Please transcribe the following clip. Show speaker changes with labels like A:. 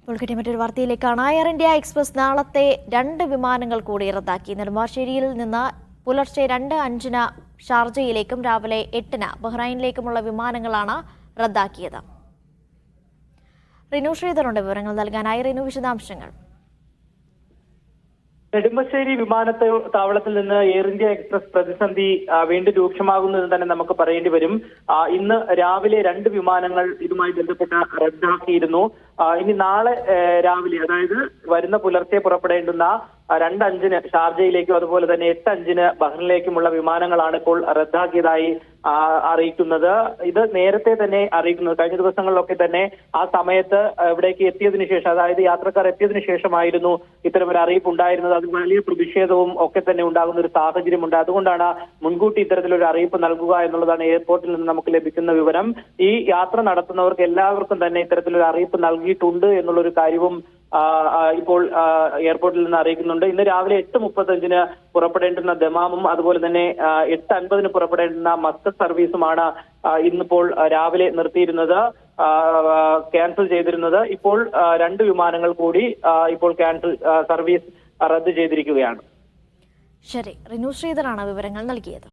A: ഉൾക്കട്ടെ മറ്റൊരു വാർത്തയിലേക്കാണ്. Air India express നാളത്തെ 2 വിമാനങ്ങൾ കൂടി റദ്ദാക്കി. നെടുമ്പാശ്ശേരിയിൽ നിന്ന് പുലർച്ചെ 2:05 ഷാർജയിലേക്കും രാവിലെ 8 ബഹ്റൈനിലേക്കുമുള്ള വിമാനങ്ങളാണ് റദ്ദാക്കിയത്. റിനു ശ്രീധറുണ്ട് വിവരങ്ങൾ നൽകാനായി. റിനു, വിശദാംശങ്ങൾ.
B: നെടുമ്പാശ്ശേരി വിമാനത്താവളത്തിൽ നിന്ന് എയർ ഇന്ത്യ എക്സ്പ്രസ് പ്രതിസന്ധി വീണ്ടും രൂക്ഷമാകുന്നതെന്ന് തന്നെ നമുക്ക് പറയേണ്ടി വരും. ഇന്ന് രാവിലെ 2 വിമാനങ്ങൾ ഇതുമായി ബന്ധപ്പെട്ട് റദ്ദാക്കിയിരുന്നു. ഇനി നാളെ രാവിലെ, അതായത് വരുന്ന പുലർച്ചെ പുറപ്പെടേണ്ടുന്ന 2:05 ഷാർജയിലേക്കും അതുപോലെ തന്നെ 8:05 ബഹ്റിനിലേക്കുമുള്ള വിമാനങ്ങളാണ് ഇപ്പോൾ റദ്ദാക്കിയതായി അറിയിക്കുന്നത്. ഇത് നേരത്തെ തന്നെ അറിയിക്കുന്നത്. കഴിഞ്ഞ ദിവസങ്ങളിലൊക്കെ തന്നെ ആ സമയത്ത് ഇവിടേക്ക് എത്തിയതിനു ശേഷം, അതായത് യാത്രക്കാർ എത്തിയതിനു ശേഷമായിരുന്നു ഇത്തരമൊരു അറിയിപ്പ് ഉണ്ടായിരുന്നത്. അത് വലിയ പ്രതിഷേധവും ഒക്കെ തന്നെ ഉണ്ടാകുന്ന ഒരു സാഹചര്യമുണ്ട്. അതുകൊണ്ടാണ് മുൻകൂട്ടി ഇത്തരത്തിലൊരു അറിയിപ്പ് നൽകുക എന്നുള്ളതാണ് എയർപോർട്ടിൽ നിന്ന് നമുക്ക് ലഭിക്കുന്ന വിവരം. ഈ യാത്ര നടത്തുന്നവർക്ക് എല്ലാവർക്കും തന്നെ ഇത്തരത്തിലൊരു അറിയിപ്പ് നൽകിയിട്ടുണ്ട് എന്നുള്ളൊരു കാര്യവും ഇപ്പോൾ എയർപോർട്ടിൽ നിന്ന് അറിയിക്കുന്നുണ്ട്. ഇന്ന് രാവിലെ 8:35 പുറപ്പെടേണ്ടുന്ന ദമാമും അതുപോലെ തന്നെ 8:50 പുറപ്പെടേണ്ടുന്ന മസ്കത്ത് സർവീസുമാണ് ഇന്നിപ്പോൾ രാവിലെ നിർത്തിയിരുന്നത്, ക്യാൻസൽ ചെയ്തിരുന്നത്. ഇപ്പോൾ 2 വിമാനങ്ങൾ കൂടി ഇപ്പോൾ സർവീസ് റദ്ദ് ചെയ്തിരിക്കുകയാണ്.
A: ശരി, റിനു ശ്രീധറാണ് വിവരങ്ങൾ നൽകിയത്.